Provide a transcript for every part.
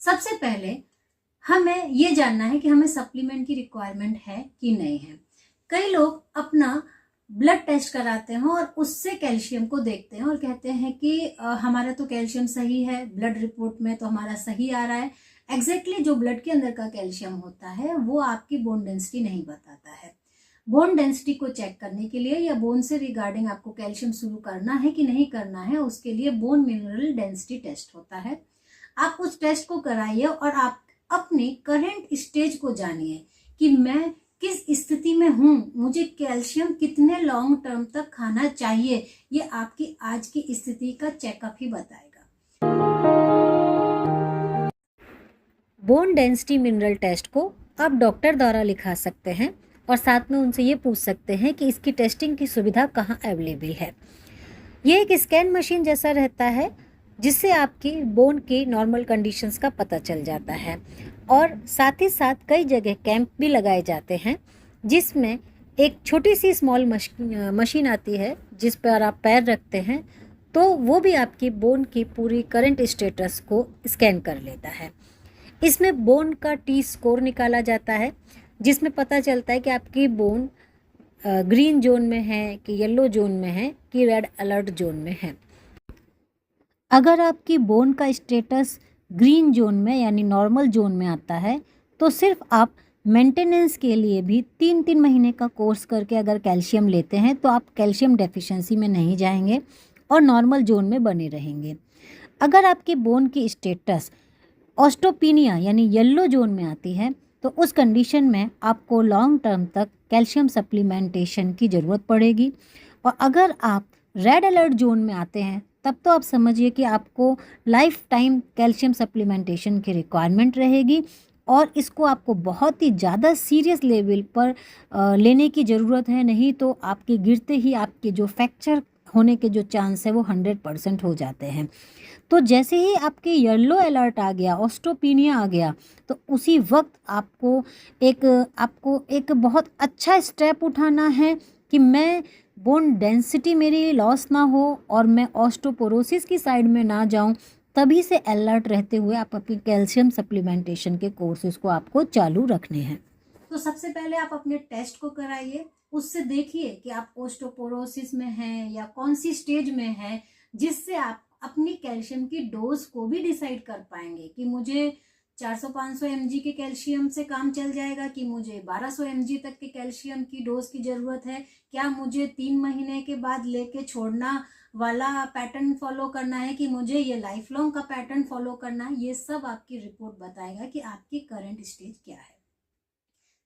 सबसे पहले हमें ये जानना है कि हमें सप्लीमेंट की रिक्वायरमेंट है कि नहीं है। कई लोग अपना ब्लड टेस्ट कराते हैं और उससे कैल्शियम को देखते हैं और कहते हैं कि हमारा तो कैल्शियम सही है, ब्लड रिपोर्ट में तो हमारा सही आ रहा है। एग्जैक्टली जो ब्लड के अंदर का कैल्शियम होता है वो आपकी बोन डेंसिटी नहीं बताता है। बोन डेंसिटी को चेक करने के लिए या बोन से रिगार्डिंग आपको कैल्शियम शुरू करना है कि नहीं करना है, उसके लिए बोन मिनरल डेंसिटी टेस्ट होता है। आप उस टेस्ट को कराइए और आप अपनी करंट स्टेज को जानिए कि मैं किस स्थिति में हूं, मुझे कैल्शियम कितने लॉन्ग टर्म तक खाना चाहिए। ये आपकी आज की स्थिति का चेकअप ही बताएगा। बोन डेंसिटी मिनरल टेस्ट को आप डॉक्टर द्वारा लिखा सकते हैं और साथ में उनसे ये पूछ सकते हैं कि इसकी टेस्टिंग की सुविधा कहाँ अवेलेबल है। ये एक स्कैन मशीन जैसा रहता है जिससे आपकी बोन की नॉर्मल कंडीशंस का पता चल जाता है और साथ ही साथ कई जगह कैंप भी लगाए जाते हैं जिसमें एक छोटी सी स्मॉल मशीन आती है जिस पर आप पैर रखते हैं तो वो भी आपकी बोन की पूरी करंट स्टेटस को स्कैन कर लेता है। इसमें बोन का टी स्कोर निकाला जाता है जिसमें पता चलता है कि आपकी बोन ग्रीन जोन में है कि येलो जोन में है कि रेड अलर्ट जोन में है। अगर आपकी बोन का स्टेटस ग्रीन जोन में यानी नॉर्मल जोन में आता है तो सिर्फ आप मेंटेनेंस के लिए भी 3-3 महीने का कोर्स करके अगर कैल्शियम लेते हैं तो आप कैल्शियम डेफिशिएंसी में नहीं जाएंगे और नॉर्मल जोन में बने रहेंगे। अगर आपकी बोन की स्टेटस ऑस्टोपीनिया यानी येलो जोन में आती है तो उस कंडीशन में आपको लॉन्ग टर्म तक कैल्शियम सप्लीमेंटेशन की ज़रूरत पड़ेगी। और अगर आप रेड अलर्ट जोन में आते हैं तब तो आप समझिए कि आपको लाइफ टाइम कैल्शियम सप्लीमेंटेशन की रिक्वायरमेंट रहेगी और इसको आपको बहुत ही ज़्यादा सीरियस लेवल पर लेने की ज़रूरत है, नहीं तो आपके गिरते ही आपके जो फ्रैक्चर होने के जो चांस है वो 100% हो जाते हैं। तो जैसे ही आपके येलो अलर्ट आ गया, ऑस्टोपीनिया आ गया, तो उसी वक्त आपको एक बहुत अच्छा स्टेप उठाना है कि मैं बोन डेंसिटी मेरी लॉस ना हो और मैं ऑस्टोपोरोसिस की साइड में ना जाऊं। तभी से अलर्ट रहते हुए आप अपनी कैल्शियम सप्लीमेंटेशन के कोर्सेज को आपको चालू रखने हैं। तो सबसे पहले आप अपने टेस्ट को कराइए, उससे देखिए कि आप ओस्टोपोरोसिस में हैं या कौन सी स्टेज में हैं, जिससे आप अपनी कैल्शियम की डोज को भी डिसाइड कर पाएंगे कि मुझे 400-500 mg के कैल्शियम से काम चल जाएगा कि मुझे 1200 mg तक के कैल्शियम की डोज की जरूरत है, क्या मुझे 3 महीने के बाद लेके छोड़ना वाला पैटर्न फॉलो करना है कि मुझे ये लाइफ लॉन्ग का पैटर्न फॉलो करना है। ये सब आपकी रिपोर्ट बताएगा कि आपकी करंट स्टेज क्या है।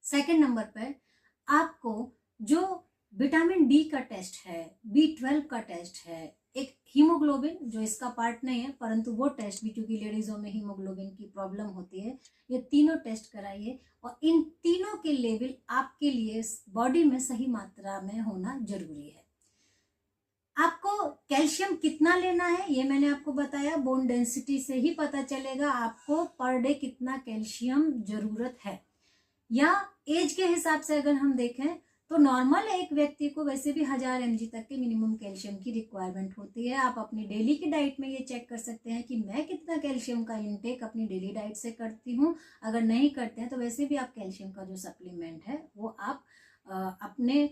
सेकंड नंबर पर आपको जो विटामिन डी का टेस्ट है, B12 का टेस्ट है, एक हीमोग्लोबिन जो इसका पार्ट नहीं है परंतु वो टेस्ट भी, क्योंकि लेडीजों में हीमोग्लोबिन की प्रॉब्लम होती है, ये तीनों टेस्ट कराइए और इन तीनों के लेवल आपके लिए बॉडी में सही मात्रा में होना जरूरी है। आपको कैल्शियम कितना लेना है ये मैंने आपको बताया, बोन डेंसिटी से ही पता चलेगा आपको पर डे कितना कैल्शियम जरूरत है। या एज के हिसाब से अगर हम देखें तो नॉर्मल एक व्यक्ति को वैसे भी 1000 mg तक के मिनिमम कैल्शियम की रिक्वायरमेंट होती है। आप अपनी डेली की डाइट में ये चेक कर सकते हैं कि मैं कितना कैल्शियम का इनटेक अपनी डेली डाइट से करती हूँ। अगर नहीं करते हैं तो वैसे भी आप कैल्शियम का जो सप्लीमेंट है वो आप अपने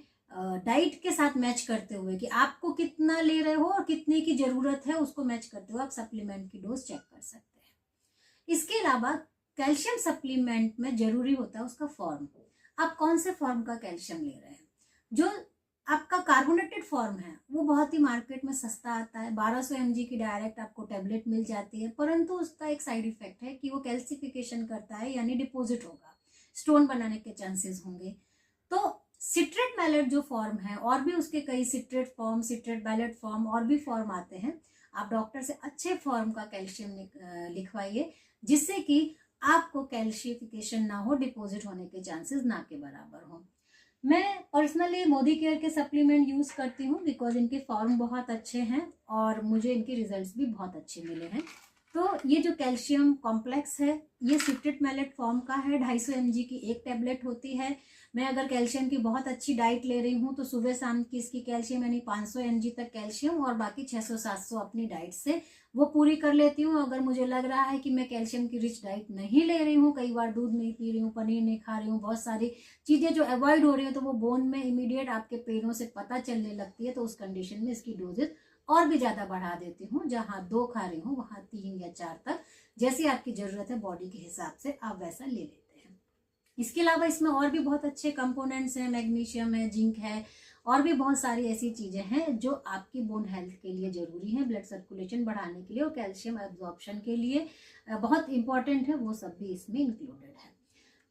डाइट के साथ मैच करते हुए कि आपको कितना ले रहे हो और कितने की जरूरत है उसको मैच करते हुए आप सप्लीमेंट की डोज चेक कर सकते हैं। इसके अलावा कैल्शियम सप्लीमेंट में जरूरी होता है उसका फॉर्म। आप कौन से फॉर्म का कैल्शियम ले रहे हैं। जो आपका कार्बोनेटेड फॉर्म है वो बहुत ही मार्केट में सस्ता आता है, 1200 mg की डायरेक्ट आपको टैबलेट मिल जाती है, परंतु उसका एक साइड इफेक्ट है कि वो कैल्सिफिकेशन करता है यानी डिपॉजिट होगा, स्टोन बनाने के चांसेस होंगे। तो सिट्रेट मैलेट जो फॉर्म है और भी उसके कई citrate form, citrate malate form और भी फॉर्म आते हैं। आप डॉक्टर से अच्छे फॉर्म का कैल्शियम लिखवाइए जिससे कि आपको कैल्शिफिकेशन ना हो, डिपॉजिट होने के चांसेस ना के बराबर हो। मैं पर्सनली मोदी केयर के सप्लीमेंट यूज करती हूँ बिकॉज इनके फॉर्म बहुत अच्छे हैं और मुझे इनके रिजल्ट्स भी बहुत अच्छे मिले हैं। तो ये जो कैल्शियम कॉम्प्लेक्स है ये सिट्रेट मैलेट फॉर्म का है, 250 mg की एक टेबलेट होती है। मैं अगर कैल्शियम की बहुत अच्छी डाइट ले रही हूँ तो सुबह शाम की इसकी कैल्शियम यानी 500 mg तक कैल्शियम और बाकी 600-700 अपनी डाइट से वो पूरी कर लेती हूँ। अगर मुझे लग रहा है कि मैं कैल्शियम की रिच डाइट नहीं ले रही हूँ, कई बार दूध नहीं पी रही हूँ, पनीर नहीं खा रही हूँ, बहुत सारी चीजें जो अवॉइड हो रही हैं, तो वो बोन में इमीडिएट आपके पेड़ों से पता चलने लगती है, तो उस कंडीशन में इसकी डोजेस और भी ज्यादा बढ़ा देती हूँ। जहां 2 खा रही हूँ वहां 3 या 4 तक, जैसी आपकी जरूरत है बॉडी के हिसाब से आप वैसा ले लेते हैं। इसके अलावा इसमें और भी बहुत अच्छे कंपोनेंट्स हैं, मैग्नीशियम है, जिंक है, और भी बहुत सारी ऐसी चीजें हैं जो आपकी बोन हेल्थ के लिए जरूरी है, ब्लड सर्कुलेशन बढ़ाने के लिए और कैल्शियम एब्जॉर्प्शन के लिए बहुत इंपॉर्टेंट है, वो सब भी इसमें इंक्लूडेड है।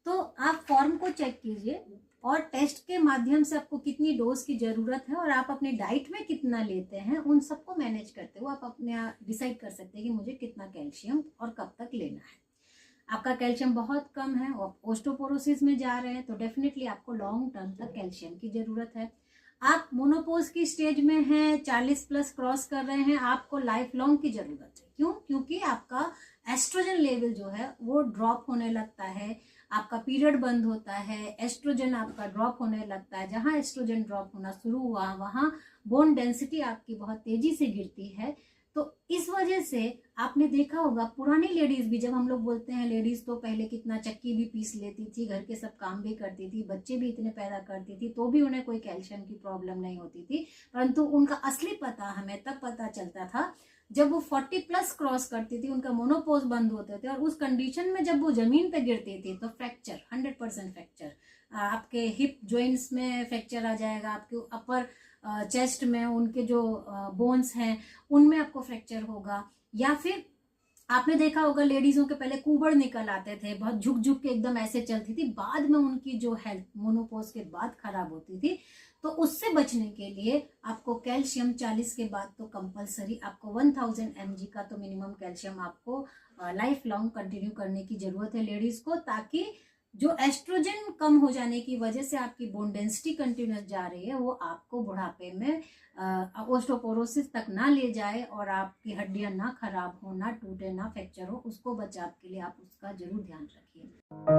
तो आप फॉर्म को चेक कीजिए और टेस्ट के माध्यम से आपको कितनी डोज की जरूरत है और आप अपनी डाइट में कितना लेते हैं, उन सबको मैनेज करते हुए आप अपने डिसाइड कर सकते हैं कि मुझे कितना कैल्शियम और कब तक लेना है। आपका कैल्शियम बहुत कम है और ओस्टोपोरोसिस में जा रहे हैं तो डेफिनेटली आपको लॉन्ग टर्म तक कैल्शियम की जरूरत है। आप मोनोपोज की स्टेज में हैं, 40+ क्रॉस कर रहे हैं, आपको लाइफ लॉन्ग की जरूरत है। क्यों? क्योंकि आपका एस्ट्रोजन लेवल जो है वो ड्रॉप होने लगता है, आपका पीरियड बंद होता है, एस्ट्रोजन आपका ड्रॉप होने लगता है। जहां एस्ट्रोजन ड्रॉप होना शुरू हुआ वहां बोन डेंसिटी आपकी बहुत तेजी से गिरती है। तो इस वजह से आपने देखा होगा पुरानी लेडीज भी, जब हम लोग बोलते हैं लेडीज तो पहले कितना चक्की भी पीस लेती थी, घर के सब काम भी करती थी, बच्चे भी इतने पैदा करती थी, तो भी उन्हें कोई कैल्शियम की प्रॉब्लम नहीं होती थी। परंतु उनका असली पता हमें तब पता चलता था जब वो 40+ क्रॉस करती थी, उनका मोनोपोज बंद होते थे और उस कंडीशन में जब वो जमीन पे गिरती थी तो फ्रैक्चर, 100% फ्रैक्चर, आपके हिप जॉइंट्स में फ्रैक्चर आ जाएगा, आपके अपर चेस्ट में उनके जो बोन्स हैं उनमें आपको फ्रैक्चर होगा। या फिर आपने देखा होगा लेडीजों के पहले कुबड़ निकल आते थे, बहुत झुक झुक के एकदम ऐसे चलती थी, बाद में उनकी जो हेल्थ मोनोपोज के बाद खराब होती थी। तो उससे बचने के लिए आपको कैल्शियम 40 के बाद तो कंपलसरी आपको 1000 mg का तो मिनिमम कैल्शियम आपको लाइफ लॉन्ग कंटिन्यू करने की जरूरत है लेडीज को, ताकि जो एस्ट्रोजन कम हो जाने की वजह से आपकी बोन डेंसिटी कंटिन्यूस जा रही है वो आपको बुढ़ापे में ओस्टोपोरोसिस तक ना ले जाए और आपकी हड्डियां ना खराब हो, ना टूटे, ना फ्रैक्चर हो। उसको बचाव के लिए आप उसका जरूर ध्यान रखिए।